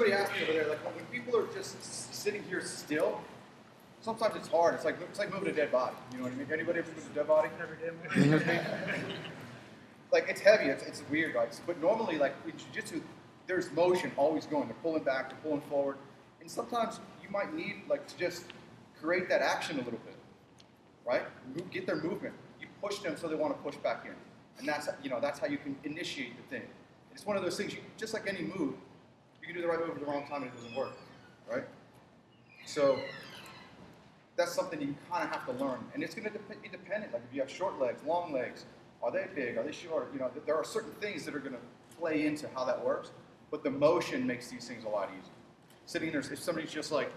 somebody asked me over there, like when people are just sitting here still, sometimes it's hard. It's like moving a dead body. You know what I mean? Anybody ever moved a dead body? Never did. Like it's heavy. It's weird, right? But normally, like in jiu-jitsu, there's motion always going. They're pulling back, they're pulling forward, and sometimes you might need like to just create that action a little bit, right? Get their movement. You push them so they want to push back in, and that's how you can initiate the thing. It's one of those things. Just like any move, you can do the right move at the wrong time and it doesn't work, right? So that's something you kind of have to learn, and it's going to be dependent. Like if you have short legs, long legs, are they big? Are they short? You know, there are certain things that are going to play into how that works, but the motion makes these things a lot easier. Sitting there, if somebody's just like,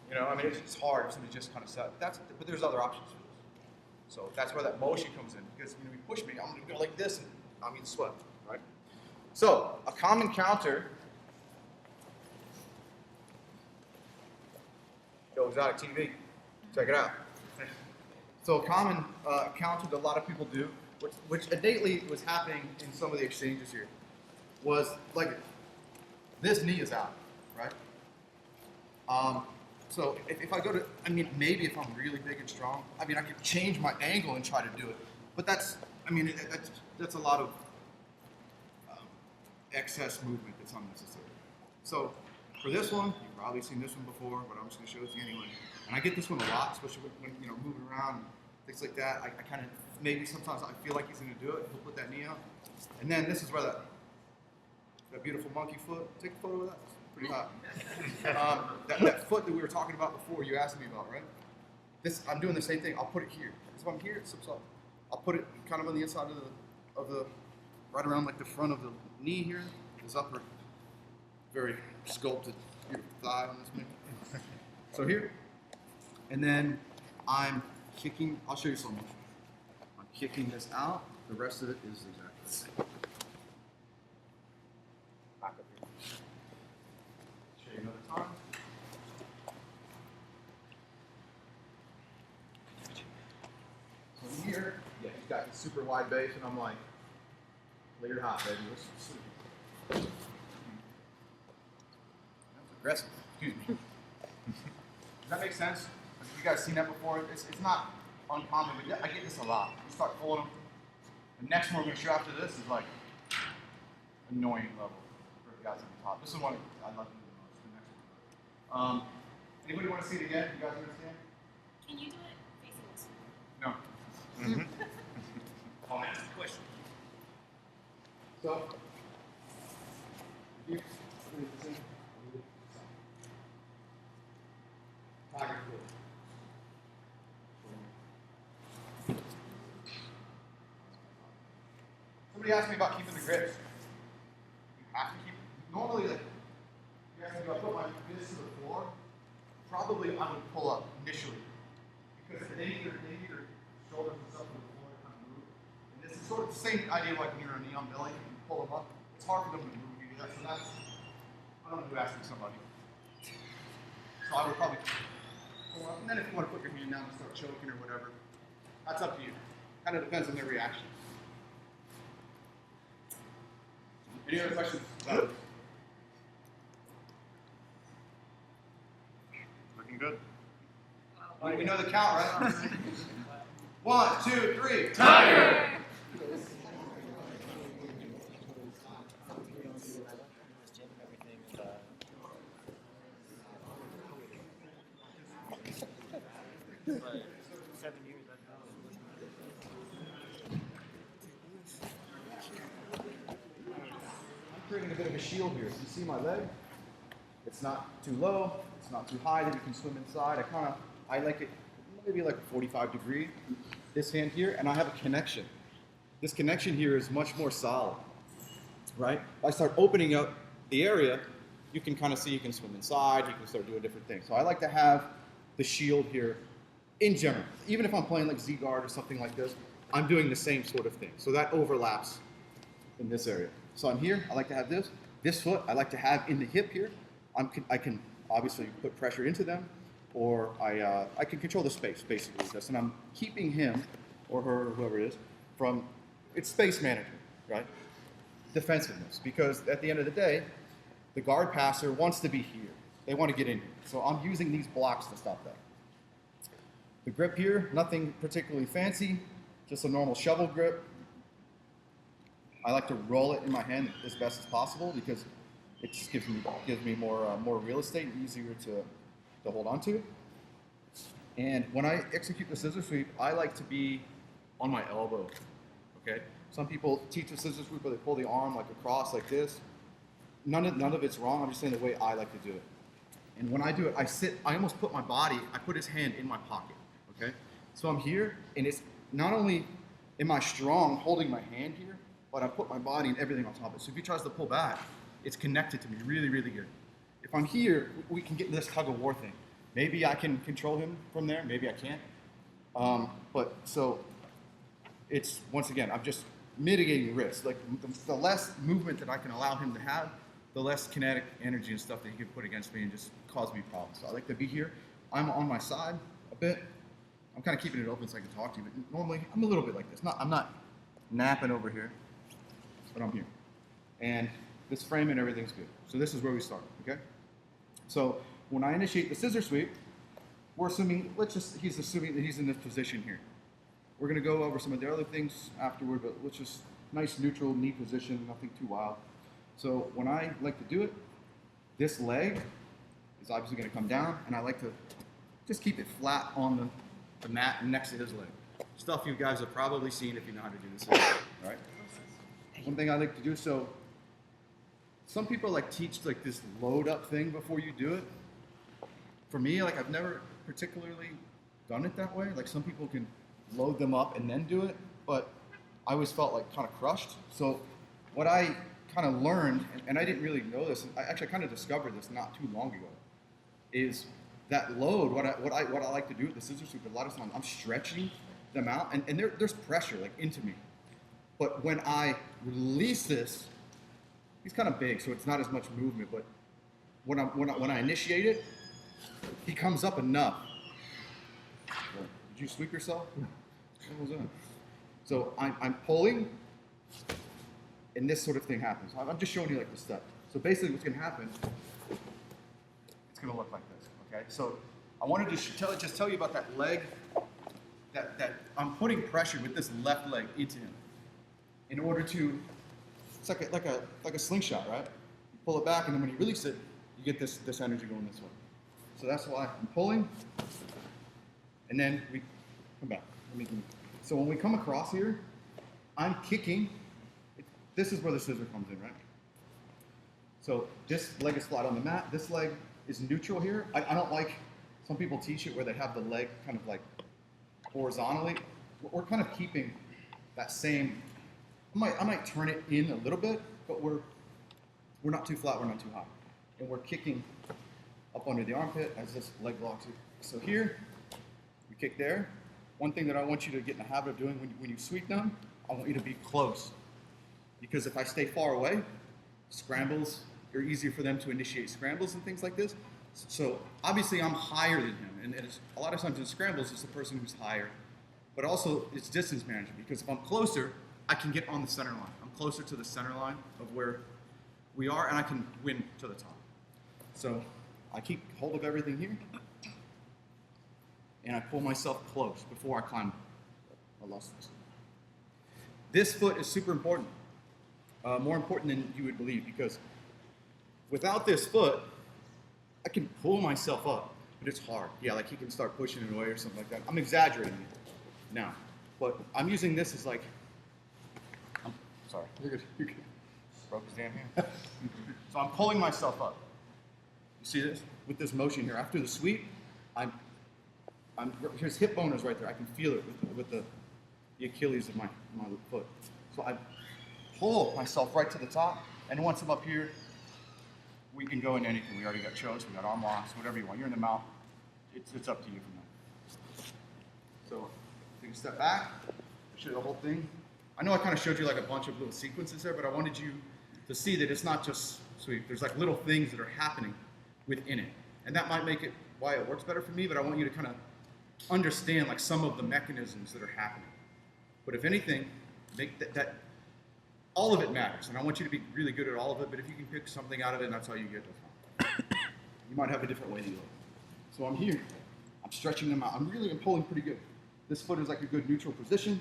you know, I mean, it's hard if somebody just kind of sat. But there's other options for this. So that's where that motion comes in, because when you push me, I'm going to go like this, and I mean sweat, right? So a common counter. Yo, exotic TV. Check it out. So a common counter that a lot of people do, which innately was happening in some of the exchanges here, was like this knee is out, right? So if I go to, I mean, maybe if I'm really big and strong, I mean, I could change my angle and try to do it. But that's, I mean, that's a lot of excess movement that's unnecessary. So for this one, you've probably seen this one before, but I'm just going to show it to you anyway. And I get this one a lot, especially when you know, moving around and things like that. I kind of, maybe sometimes I feel like he's going to do it. He'll put that knee out. And then this is where that beautiful monkey foot, take a photo of that. It's pretty hot. That foot that we were talking about before, you asked me about, right? I'm doing the same thing. I'll put it here. Because if I'm here, it slips off. I'll put it kind of on the inside of the right around like the front of the knee here, this upper, very sculpted thigh on this man. So here, and then I'm kicking, I'll show you slow motion. I'm kicking this out, the rest of it is exactly the same. Back up here. Show you another time. So here, yeah, he's got this super wide base, and I'm like, layered hot, baby. That was aggressive. Excuse me. Does that make sense? Have you guys seen that before? It's not uncommon, but I get this a lot. You start pulling them. The next one we're going to show after this is like annoying level for the guys at the top. This is one I love the most. The next one. Anybody want to see it again? You guys understand? Can you do it facing this way? No. I'll ask the question. So, you tiger foot. Somebody asked me about keeping the grips. You have to keep. Normally, like, you asked me if I put my fists to the floor. Probably I would pull up initially because they need their shoulders and stuff to the floor to kind of move. And this is sort of the same idea like when you're on a knee on belly. You pull them up. It's hard for them to move. You do that. So that's, I don't know who asked me, somebody. So I would probably pull up. And then if you want to put your hand down and start choking or whatever, that's up to you. Kind of depends on their reaction. Any other questions? Looking good. We know the count, right? 1, 2, 3. Tiger! Creating a bit of a shield here. So you see my leg? It's not too low, it's not too high that you can swim inside. I like it maybe like 45 degree, this hand here, and I have a connection. This connection here is much more solid, right? If I start opening up the area, you can kind of see you can swim inside, you can start doing different things. So I like to have the shield here in general. Even if I'm playing like Z-guard or something like this, I'm doing the same sort of thing. So that overlaps in this area. So I'm here, I like to have this. This foot I like to have in the hip here. I can obviously put pressure into them, or I can control the space basically with this. And I'm keeping him, or her, or whoever it is, from, it's space management, right? Defensiveness, because at the end of the day, the guard passer wants to be here. They want to get in here. So I'm using these blocks to stop that. The grip here, nothing particularly fancy, just a normal shovel grip. I like to roll it in my hand as best as possible because it just gives me more real estate, easier to hold on to. And when I execute the scissor sweep, I like to be on my elbow. Okay. Some people teach a scissor sweep where they pull the arm like across like this. None of it's wrong. I'm just saying the way I like to do it. And when I do it, I almost put my body, I put his hand in my pocket, okay? So I'm here, and it's not only am I strong holding my hand here, but I put my body and everything on top of it. So if he tries to pull back, it's connected to me really, really good. If I'm here, we can get this tug of war thing. Maybe I can control him from there, maybe I can't. But so it's, once again, I'm just mitigating risk. Like the less movement that I can allow him to have, the less kinetic energy and stuff that he can put against me and just cause me problems. So I like to be here. I'm on my side a bit. I'm kind of keeping it open so I can talk to you, but normally I'm a little bit like this. I'm not napping over here, but I'm here. And this frame and everything's good. So this is where we start, okay? So when I initiate the scissor sweep, we're assuming, he's assuming that he's in this position here. We're gonna go over some of the other things afterward, but let's just, nice neutral, knee position, nothing too wild. So when I like to do it, this leg is obviously going to come down, and I like to just keep it flat on the mat next to his leg. Stuff you guys have probably seen if you know how to do this. All right. One thing I like to do, so some people like teach like this load up thing before you do it. For me, like I've never particularly done it that way. Like some people can load them up and then do it, but I always felt like kind of crushed. So what I kind of learned, and I didn't really know this, and I actually kind of discovered this not too long ago, is that load, what I like to do with the scissor sweep, a lot of times I'm stretching them out, and there's pressure like into me. But when I release this, he's kind of big, so it's not as much movement, but when I initiate it, he comes up enough. Did you sweep yourself? What was that? So I'm pulling, and this sort of thing happens. I'm just showing you like the step. So basically what's gonna happen, it's gonna look like this, okay? So I wanted to just tell you about that leg, that I'm putting pressure with this left leg into him in order to, it's like a slingshot, right? You pull it back, and then when you release it, you get this energy going this way. So that's why I'm pulling, and then we come back. So when we come across here, I'm kicking. This is where the scissor comes in, right? So this leg is flat on the mat. This leg is neutral here. I don't like, some people teach it where they have the leg kind of like horizontally. We're kind of keeping that same, I might turn it in a little bit, but we're not too flat, we're not too high. And we're kicking up under the armpit as this leg locks it. So here, we kick there. One thing that I want you to get in the habit of doing when you sweep them, I want you to be close. Because if I stay far away, scrambles are easier for them to initiate scrambles and things like this. So obviously I'm higher than him, and it's, a lot of times in scrambles it's the person who's higher, but also it's distance management, because if I'm closer, I can get on the center line. I'm closer to the center line of where we are, and I can win to the top. So I keep hold of everything here, and I pull myself close before I climb. I lost this. This foot is super important. More important than you would believe, because without this foot, I can pull myself up, but it's hard. Yeah, like he can start pushing it away or something like that. I'm exaggerating it now, but I'm using this as like, I'm sorry, you're good, you're good. Broke his damn hand. So I'm pulling myself up. You see this? With this motion here, after the sweep, here's hip bone is right there. I can feel it with the Achilles of my foot. So I pull myself right to the top, and once I'm up here, we can go into anything. We already got chokes, we got arm locks, whatever you want. You're in the mount. It's up to you from there. So take a step back, show you the whole thing. I know I kind of showed you like a bunch of little sequences there, but I wanted you to see that it's not just sweep. There's like little things that are happening within it. And that might make it why it works better for me, but I want you to kind of understand like some of the mechanisms that are happening. But if anything, make that all of it matters, and I want you to be really good at all of it, but if you can pick something out of it and that's all you get, that's fine. You might have a different way to do it. So I'm here, I'm stretching them out. I'm pulling pretty good. This foot is like a good neutral position.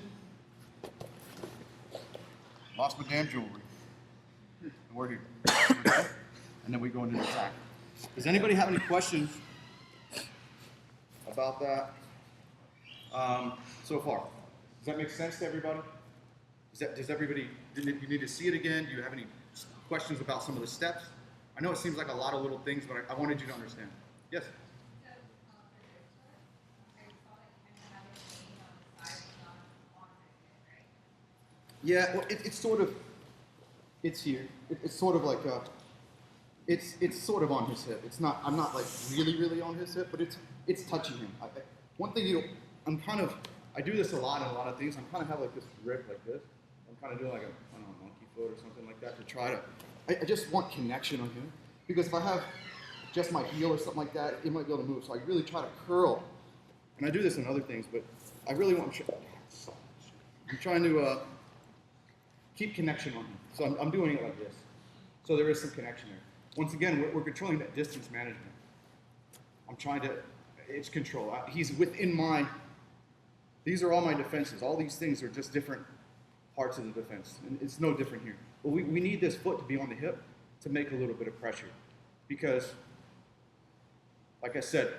Lost my damn jewelry. And we're here. And then we go into the attack. Does anybody have any questions about that so far? Does that make sense to everybody? Does everybody, you need to see it again? Do you have any questions about some of the steps? I know it seems like a lot of little things, but I wanted you to understand. Yes? Yeah, well, it's sort of, it's here. It's sort of like it's sort of on his hip. It's not, I'm not like really on his hip, but it's touching him. One thing I do this a lot in a lot of things. I'm kind of have like this grip like this. I'm kind of doing like a, I don't know, monkey foot or something like that to try to, I just want connection on him. Because if I have just my heel or something like that, it might be able to move. So I really try to curl. And I do this in other things, but I really want, I'm trying to keep connection on him. So I'm doing it like this. So there is some connection there. Once again, we're controlling that distance management. I'm trying to, it's control. He's within my, these are all my defenses. All these things are just different parts of the defense. And it's no different here. But we need this foot to be on the hip to make a little bit of pressure. Because, like I said,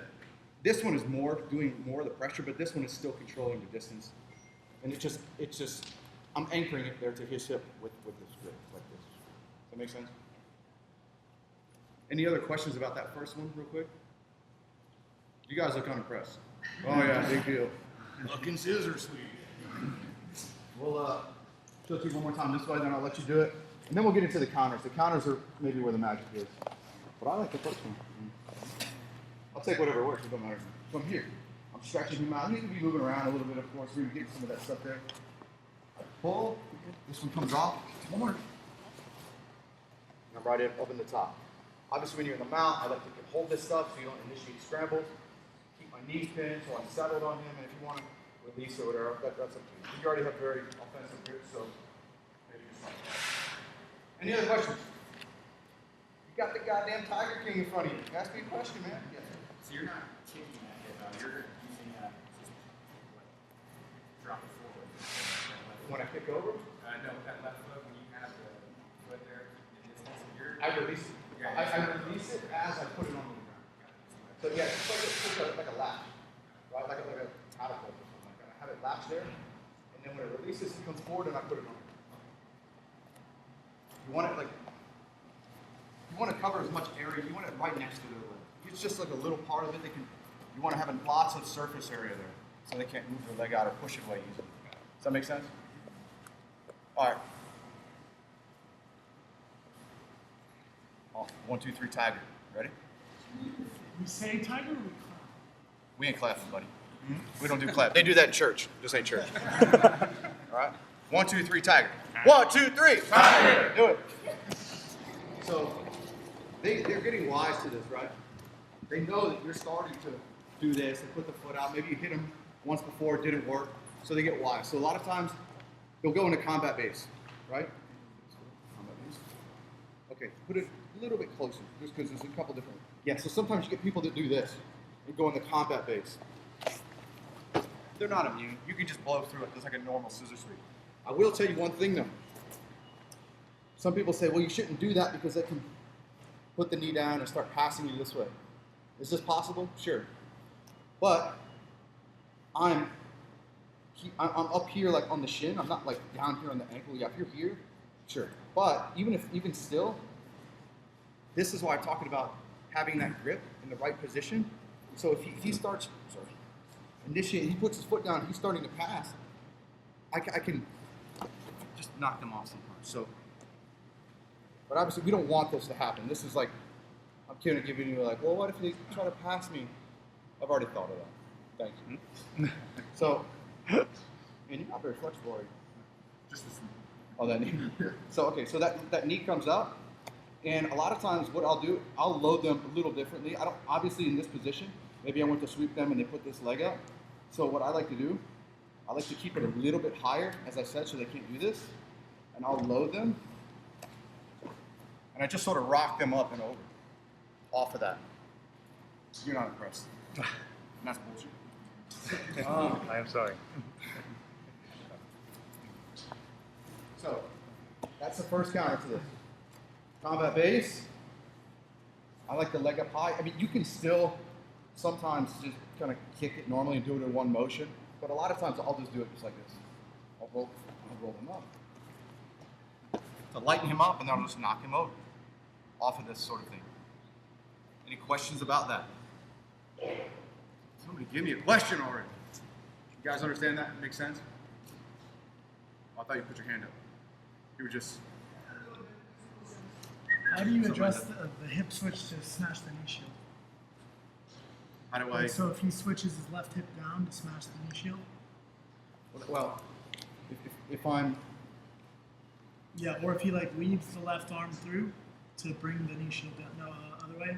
this one is doing more of the pressure, but this one is still controlling the distance. And it's just, I'm anchoring it there to his hip with this grip, like this. Does that make sense? Any other questions about that first one, real quick? You guys look unimpressed. Oh yeah, big deal. Looking scissor sweet. We'll show it to you one more time this way, then I'll let you do it. And then we'll get into the counters. The counters are maybe where the magic is. But I like the first one. I'll take whatever works, it don't matter. So I'm here. I'm stretching him out. He can be moving around a little bit, of course. We're getting some of that stuff there. Pull. This one comes off. One more. And I'm right up in the top. Obviously, when you're in the mount, I like to hold this stuff so you don't initiate scrambles. Keep my knees pinned so I'm settled on him. And if you want to release or whatever, that's up to you. You already have very offensive grips, so maybe just like that. Any other questions? You got the goddamn Tiger King in front of you. Ask me a question, man. Yes. So you're not kicking that hip out, you're using that just drop it forward. When I kick over, No, that left foot, when you have the foot there in distance, you're... I release it. Yeah, I release it as I put it on the ground. So yeah, it's like a latch, right? Like a paddle clip or something like that. I have it latched there, and then when it releases, it comes forward, and I put it on. You want it like, you want to cover as much area. You want it right next to their leg. It's just like a little part of it. You want to have lots of surface area there, so they can't move their leg out or push it away easily. Does that make sense? All right. 1, 2, 3, tiger. Ready? We say tiger or we clap? We ain't clapping, buddy. We don't do clap. They do that in church. This ain't church. All right? 1, 2, 3, tiger. 1, 2, 3, tiger. Do it. So they're getting wise to this, right? They know that you're starting to do this. They put the foot out. Maybe you hit them once before, it didn't work. So they get wise. So a lot of times they'll go into combat base, right? Combat base. Okay, put it a little bit closer, just because there's a couple different. Yeah, so sometimes you get people that do this and go into combat base. They're not immune. You can just blow through it just like a normal scissor sweep. I will tell you one thing though. Some people say, well, you shouldn't do that because they can put the knee down and start passing you this way. Is this possible? Sure. But I'm up here like on the shin. I'm not like down here on the ankle. Yeah, if you're here, sure. But even still, this is why I'm talking about having that grip in the right position. So if he starts, he puts his foot down, he's starting to pass, I can just knock them off sometimes. So, but obviously we don't want this to happen. This is like, I'm kind of giving you like, well, what if they try to pass me? I've already thought of that. Thank you. So, man, you're not very flexible, are you? Just this. Oh, that knee. So, okay, so that knee comes up, and a lot of times what I'll do, I'll load them a little differently. I don't, obviously in this position, maybe I want to sweep them and they put this leg out. So what I like to do, I like to keep it a little bit higher, as I said, so they can't do this. and I'll load them, and I just sort of rock them up and over, off of that. You're not impressed. And that's bullshit. I am sorry. So, that's the first counter to this. Combat base. I like the leg up high. I mean, you can still sometimes just kind of kick it normally and do it in one motion, but a lot of times I'll just do it just like this. I'll roll him up. To lighten him up, and then I'll just knock him over off of this sort of thing. Any questions about that? Somebody give me a question already. You guys understand that? Makes sense? Oh, I thought you put your hand up. You were just... How do you address the hip switch to smash the knee shield? How do I... So if he switches his left hip down to smash the knee shield? Well, if I'm... Yeah, or if he like weaves the left arm through to bring the knee shield down, no, other way,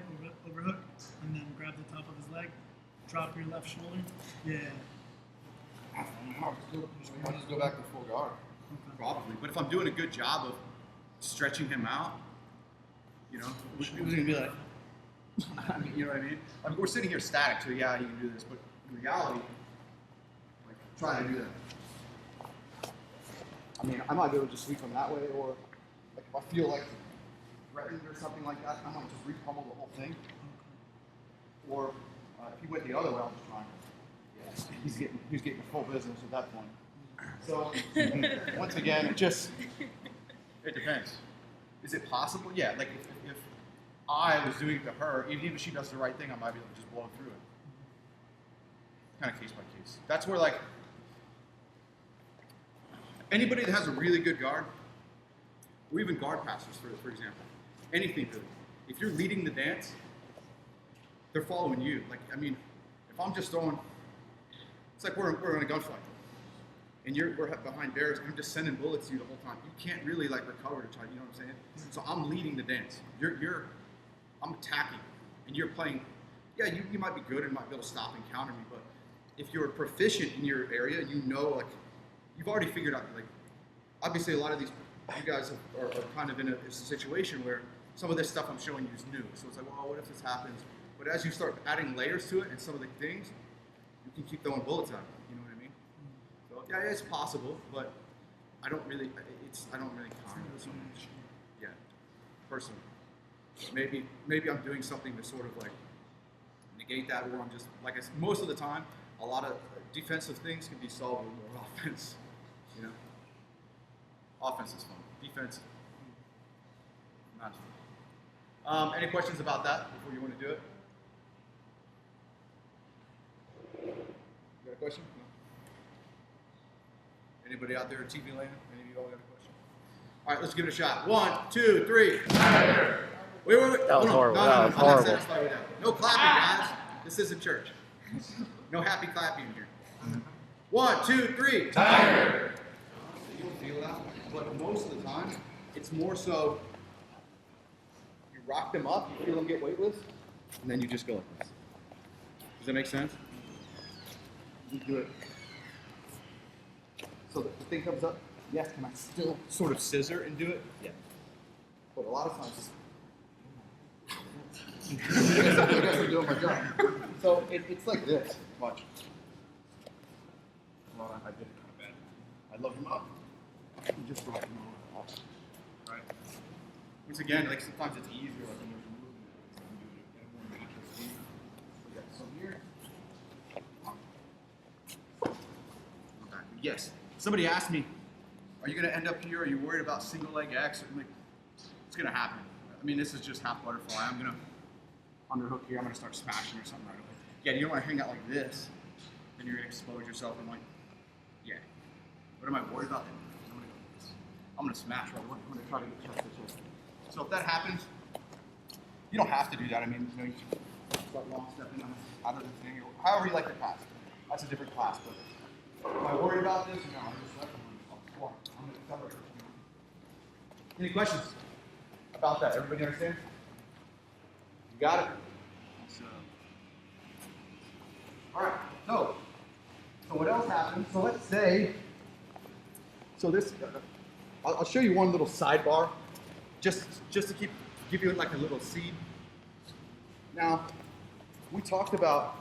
overhook, and then grab the top of his leg, drop your left shoulder. Yeah. I'll just go back to full guard. Okay. Probably. But if I'm doing a good job of stretching him out, you know, who's going to be like, I mean, you know what I mean? We're sitting here static, so yeah, you can do this, but in reality, like, try to do that. I mean, I might be able to just sweep him that way, or like if I feel like threatened or something like that, I might just re-pummel the whole thing. Or if he went the other way, I'll just try. Yeah, he's getting full business at that point. So once again, it depends. Is it possible? Yeah, like if I was doing it to her, even if she does the right thing, I might be able to just blow through it. Kind of case by case. That's where like anybody that has a really good guard, or even guard passers, for example, anything really. If you're leading the dance, they're following you. Like, I mean, if I'm just throwing, it's like we're in a gunfight, and we're behind bears. I'm just sending bullets to you the whole time. You can't really like recover to try. You know what I'm saying? So I'm leading the dance. I'm attacking, and you're playing. Yeah, you might be good and might be able to stop and counter me, but if you're proficient in your area, you know, like you've already figured out. Like, obviously, a lot of these you guys are kind of in a situation where some of this stuff I'm showing you is new. So it's like, well, what if this happens? But as you start adding layers to it and some of the things, you can keep throwing bullets at it. You know what I mean? So yeah, it's possible, but I don't really count it so much. Yeah, personally. Maybe I'm doing something to sort of like negate that, or I'm just like most of the time, a lot of defensive things can be solved with more offense. You know, offense is fun. Defense, not fun. Any questions about that before you want to do it? You got a question? No? Anybody out there at TV land? Any of you all got a question? All right, let's give it a shot. 1, 2, 3. Wait. That was horrible. No, That was I'm not horrible. satisfied with that. No clapping, guys. This isn't church. No happy clapping here. 1, 2, 3. Tiger. You'll feel that, but most of the time, it's more so you rock them up, you feel them get weightless, and then you just go like this. Does that make sense? You do it. So the thing comes up. Yes, can I still sort of scissor and do it? Yeah. But a lot of times, I guess I'm doing my job. So it's like this. Watch. Well, I did it kind of bad. I love him up. You just rock him off. Right. Once again, like sometimes it's easier, like when there's a movement, you get a more natural speed. Okay, so here. Yes. Somebody asked me, are you going to end up here? Are you worried about single leg X? I'm like, it's going to happen. I mean, this is just half butterfly. I'm going to underhook here. I'm going to start smashing or something right away. Yeah, you don't want to hang out like this. Then you're going to expose yourself. I'm like, yeah. What am I worried about? I'm going to smash right away. I'm going to try to get chest to chest. So if that happens, you don't have to do that. I mean, you know, you can start long stepping out of the thing, or however you like to pass. That's a different class, but am I worried about this? No, I'm just like, I'm going to cover it. Any questions about that? Everybody understand? You got it? All right. So what else happens? So let's say, so this, I'll show you one little sidebar, just to give you like a little seed. Now, we talked about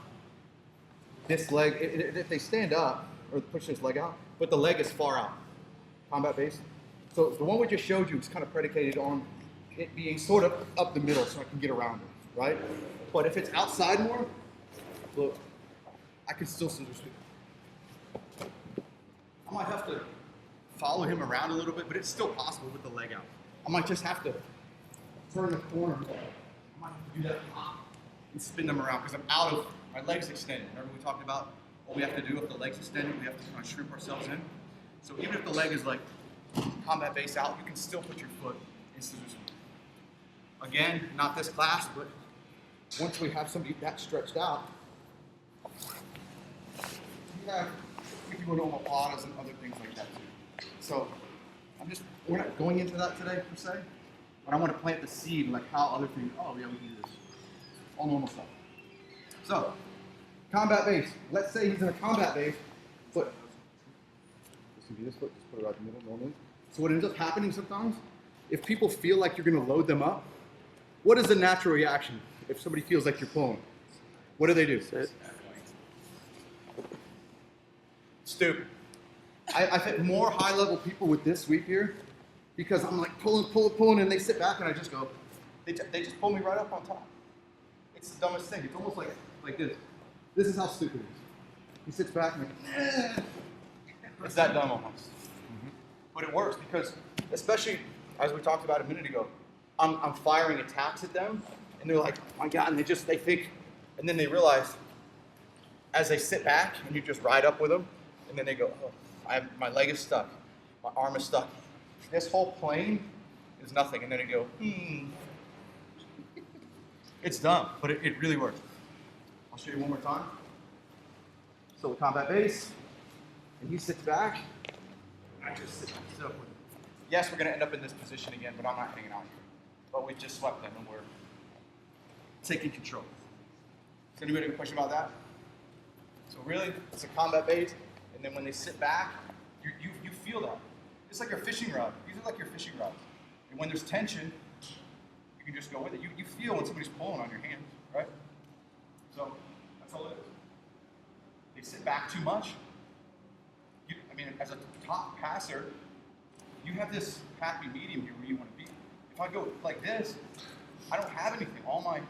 this leg. If they stand up or push this leg out, but the leg is far out, combat base. So the one we just showed you is kind of predicated on it being sort of up the middle, so I can get around it, right? But if it's outside more, look, I can still scissor sweep. I might have to follow him around a little bit, but it's still possible with the leg out. I might just have to turn the corner. I might have to do that and spin them around because I'm out of my legs extended. Remember we talked about what we have to do if the leg's extended? We have to kind of shrimp ourselves in. So even if the leg is like combat base out, you can still put your foot in scissor sweep. Again, not this class, but once we have somebody that stretched out, we can go to omoplatas and other things like that too. So we're not going into that today per se, but I want to plant the seed like how other things, oh yeah, we can do this. All normal stuff. So, combat base. Let's say he's in a combat base, foot. This can be this foot, just put it right in the middle normally. So what ends up happening sometimes, if people feel like you're going to load them up, what is the natural reaction if somebody feels like you're pulling? What do? Sit. Stupid. I think more high-level people with this sweep here, because I'm like pulling, and they sit back, and I just go, they just pull me right up on top. It's the dumbest thing. It's almost like this. This is how stupid it is. He sits back and like, it's that dumb almost. But it works because, especially as we talked about a minute ago, I'm firing attacks at them, and they're like, oh my God, and they think, and then they realize, as they sit back, and you just ride up with them, and then they go, oh, my leg is stuck, my arm is stuck. This whole plane is nothing, and then they go, It's dumb, but it really works. I'll show you one more time. So with combat base, and he sits back, I just sit up with him. Yes, we're going to end up in this position again, but I'm not hanging out here. But we just swept them, and we're taking control. Does anybody have a question about that? So really, it's a combat base, and then when they sit back, you feel that. It's like your fishing rod. These are like your fishing rods. And when there's tension, you can just go with it. You feel when somebody's pulling on your hands, right? So that's all it is. They sit back too much. As a top passer, you have this happy medium here where you want to be. If I go like this, I don't have anything. All my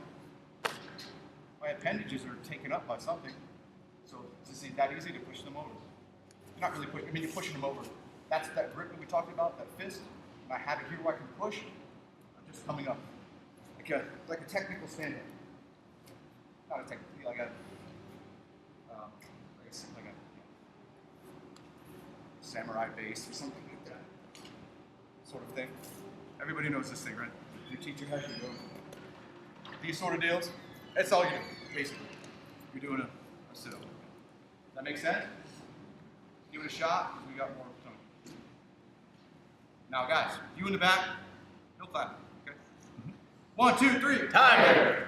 appendages are taken up by something. So it's that easy to push them over. You're not really pushing. You're pushing them over. That's that grip that we talked about, that fist. And I have it here where I can push. I'm just coming up. Like a technical stand-up. Not a technical, like a samurai base or something like that. Sort of thing. Everybody knows this thing, right? You're teaching how to do these sort of deals. That's all you do, basically. You're doing a sit-up. That make sense? Give it a shot, because we got more time. Now, guys, you in the back, no clap. 1, 2, 3. Time.